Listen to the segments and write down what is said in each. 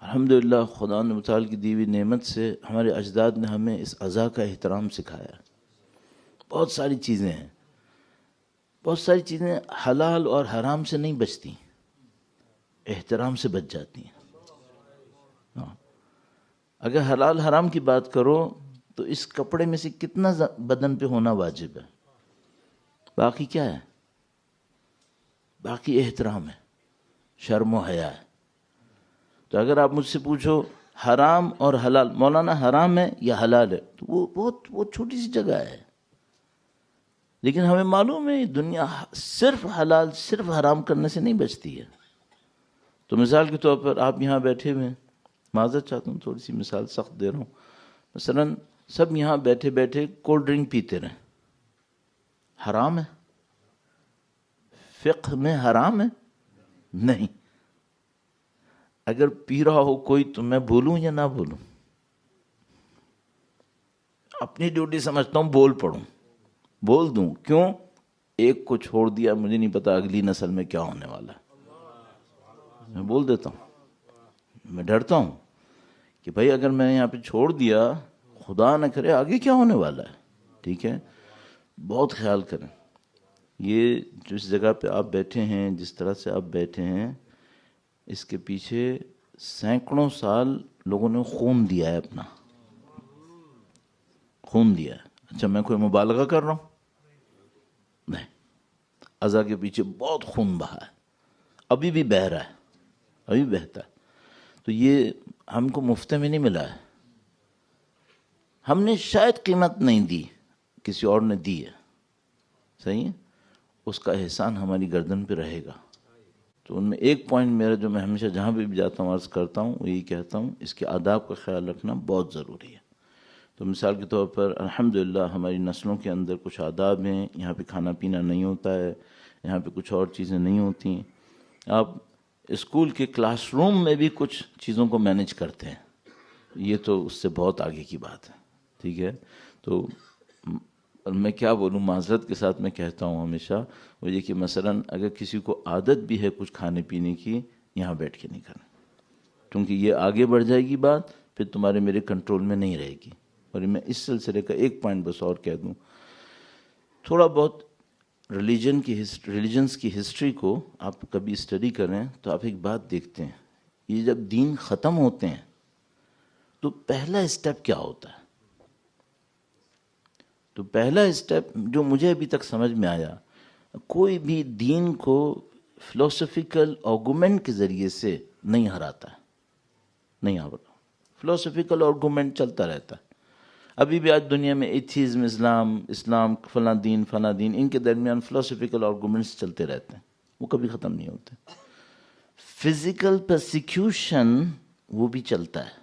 الحمدللہ خدا نے متعال کی دی ہوئی نعمت سے ہمارے اجداد نے ہمیں اس اعضاء کا احترام سکھایا. بہت ساری چیزیں ہیں، بہت ساری چیزیں حلال اور حرام سے نہیں بچتی، احترام سے بچ جاتی ہیں. اگر حلال حرام کی بات کرو تو اس کپڑے میں سے کتنا بدن پہ ہونا واجب ہے، باقی کیا ہے؟ باقی احترام ہے، شرم و حیا ہے. تو اگر آپ مجھ سے پوچھو حرام اور حلال، مولانا حرام ہے یا حلال ہے، تو وہ بہت چھوٹی سی جگہ ہے. لیکن ہمیں معلوم ہے دنیا صرف حلال صرف حرام کرنے سے نہیں بچتی ہے. تو مثال کے طور پر آپ یہاں بیٹھے ہوئے ہیں، معذرت چاہتا ہوں تھوڑی سی مثال سخت دے رہا ہوں، مثلا سب یہاں بیٹھے بیٹھے کولڈ ڈرنک پیتے رہیں، حرام ہے؟ فقہ میں حرام ہے؟ نہیں. اگر پی رہا ہو کوئی تو میں بولوں یا نہ بولوں؟ اپنی ڈیوٹی سمجھتا ہوں بول پڑوں، بول دوں. کیوں؟ ایک کو چھوڑ دیا، مجھے نہیں پتا اگلی نسل میں کیا ہونے والا ہے. میں بول دیتا ہوں، میں ڈرتا ہوں کہ بھائی اگر میں یہاں پہ چھوڑ دیا، خدا نہ کرے آگے کیا ہونے والا ہے. ٹھیک ہے، بہت خیال کریں. یہ جس جگہ پہ آپ بیٹھے ہیں، جس طرح سے آپ بیٹھے ہیں، اس کے پیچھے سینکڑوں سال لوگوں نے خون دیا ہے، اپنا خون دیا ہے. اچھا میں کوئی مبالغہ کر رہا ہوں؟ نہیں، اعضاء کے پیچھے بہت خون بہا ہے، ابھی بھی بہہ رہا ہے، ابھی بہتا ہے. تو یہ ہم کو مفت میں نہیں ملا ہے، ہم نے شاید قیمت نہیں دی، کسی اور نے دی ہے. صحیح ہے، اس کا احسان ہماری گردن پہ رہے گا. تو ان میں ایک پوائنٹ میرا جو میں ہمیشہ جہاں بھی جاتا ہوں عرض کرتا ہوں، وہ یہی کہتا ہوں اس کے آداب کا خیال رکھنا بہت ضروری ہے. تو مثال کے طور پر الحمدللہ ہماری نسلوں کے اندر کچھ آداب ہیں. یہاں پہ کھانا پینا نہیں ہوتا ہے، یہاں پہ کچھ اور چیزیں نہیں ہوتی. آپ اسکول کے کلاس روم میں بھی کچھ چیزوں کو مینیج کرتے ہیں، یہ تو اس سے بہت آگے کی بات ہے. ٹھیک ہے، تو میں کیا بولوں، معذرت کے ساتھ میں کہتا ہوں ہمیشہ، وہ یہ کہ مثلا اگر کسی کو عادت بھی ہے کچھ کھانے پینے کی، یہاں بیٹھ کے نہیں کرنا، کیونکہ یہ آگے بڑھ جائے گی بات، پھر تمہارے میرے کنٹرول میں نہیں رہے گی. اور میں اس سلسلے کا ایک پوائنٹ بس اور کہہ دوں، تھوڑا بہت ریلیجنس کی ہسٹری کو آپ کبھی اسٹڈی کریں تو آپ ایک بات دیکھتے ہیں، یہ جب دین ختم ہوتے ہیں تو پہلا اسٹیپ کیا ہوتا ہے؟ تو پہلا اسٹیپ جو مجھے ابھی تک سمجھ میں آیا، کوئی بھی دین کو فلسفیکل آرگومنٹ کے ذریعے سے نہیں ہراتا ہے، نہیں ہراتا. فلسفیکل آرگومنٹ چلتا رہتا ہے. ابھی بھی آج دنیا میں ایتھیزم، اسلام فلاں دین، ان کے درمیان فلسفیکل آرگومنٹس چلتے رہتے ہیں، وہ کبھی ختم نہیں ہوتے. فزیکل پرسیکیوشن وہ بھی چلتا ہے،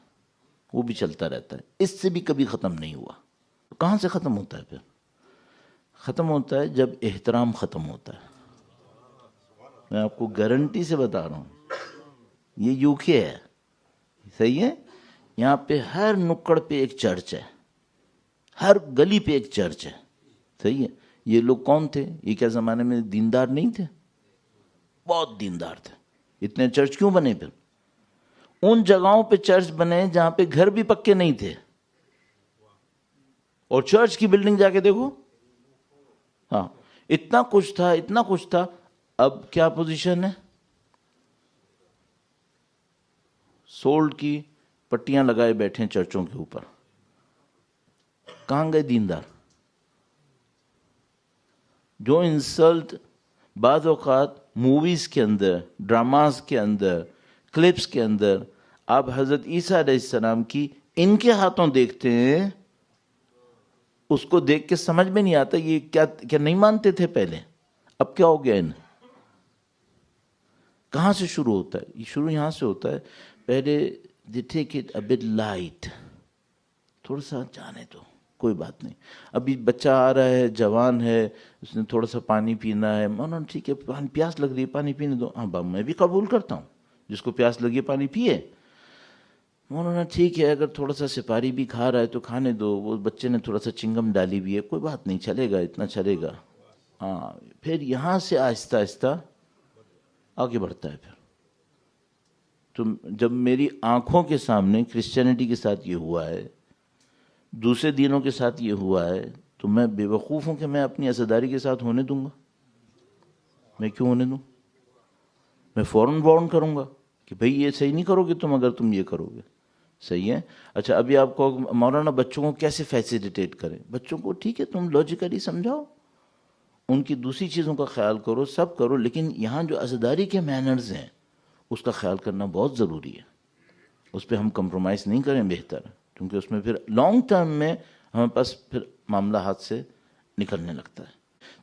وہ بھی چلتا رہتا ہے، اس سے بھی کبھی ختم نہیں ہوا. کہاں سے ختم ہوتا ہے؟ پھر ختم ہوتا ہے جب احترام ختم ہوتا ہے. میں آپ کو گارنٹی سے بتا رہا ہوں، یہ یو کے ہے، صحیح ہے، یہاں پہ ہر نکڑ پہ ایک چرچ ہے، ہر گلی پہ ایک چرچ ہے. صحیح ہے. یہ لوگ کون تھے؟ یہ کیا زمانے میں دیندار نہیں تھے؟ بہت دیندار تھے. اتنے چرچ کیوں بنے؟ پھر ان جگہوں پہ چرچ بنے جہاں پہ گھر بھی پکے نہیں تھے، اور چرچ کی بلڈنگ جا کے دیکھو، ہاں اتنا کچھ تھا، اتنا کچھ تھا. اب کیا پوزیشن ہے؟ سولڈ کی پٹیاں لگائے بیٹھے ہیں چرچوں کے اوپر. کہاں گئے دیندار؟ جو انسلٹ بعض اوقات موویز کے اندر، ڈراماز کے اندر، کلپس کے اندر آپ حضرت عیسیٰ علیہ السلام کی ان کے ہاتھوں دیکھتے ہیں، اس کو دیکھ کے سمجھ میں نہیں آتا یہ کیا نہیں مانتے تھے پہلے، اب کیا ہو گیا انہیں؟ کہاں سے شروع ہوتا ہے؟ یہ شروع یہاں سے ہوتا ہے. پہلے they take it a bit light، تھوڑا سا جانے دو، کوئی بات نہیں. ابھی بچہ آ رہا ہے، جوان ہے، اس نے تھوڑا سا پانی پینا ہے، مولانا ٹھیک ہے پیاس لگ رہی ہے پانی پینے دو. ہاں بابا میں بھی قبول کرتا ہوں، جس کو پیاس لگی ہے پانی پیے. مولانا ٹھیک ہے اگر تھوڑا سا سپاری بھی کھا رہا ہے تو کھانے دو، وہ بچے نے تھوڑا سا چنگم ڈالی بھی ہے، کوئی بات نہیں، چلے گا، اتنا چلے گا. ہاں پھر یہاں سے آہستہ آہستہ آگے بڑھتا ہے. پھر تو جب میری آنکھوں کے سامنے کرسچینٹی کے ساتھ یہ ہوا ہے، دوسرے دینوں کے ساتھ یہ ہوا ہے، تو میں بے وقوف ہوں کہ میں اپنی عزاداری کے ساتھ ہونے دوں گا؟ میں کیوں ہونے دوں؟ میں فوراً وارن کروں گا کہ بھئی یہ صحیح نہیں کرو گے تم، اگر تم یہ کرو گے صحیح ہے۔ اچھا ابھی آپ کو مولانا بچوں کو کیسے فیسیلیٹیٹ کریں؟ بچوں کو ٹھیک ہے تم لاجیکلی سمجھاؤ، ان کی دوسری چیزوں کا خیال کرو، سب کرو، لیکن یہاں جو عزاداری کے مینرز ہیں اس کا خیال کرنا بہت ضروری ہے، اس پہ ہم کمپرومائز نہیں کریں بہتر، کیونکہ اس میں پھر لانگ ٹرم میں ہمیں پاس پھر معاملہ ہاتھ سے نکلنے لگتا ہے۔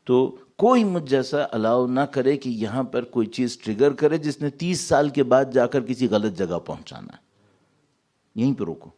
تو کوئی مجھ جیسا الاؤ نہ کرے کہ یہاں پر کوئی چیز ٹریگر کرے جس نے 30 سال کے بعد جا کر کسی غلط جگہ پہنچانا ہے، یہیں پہ روکو۔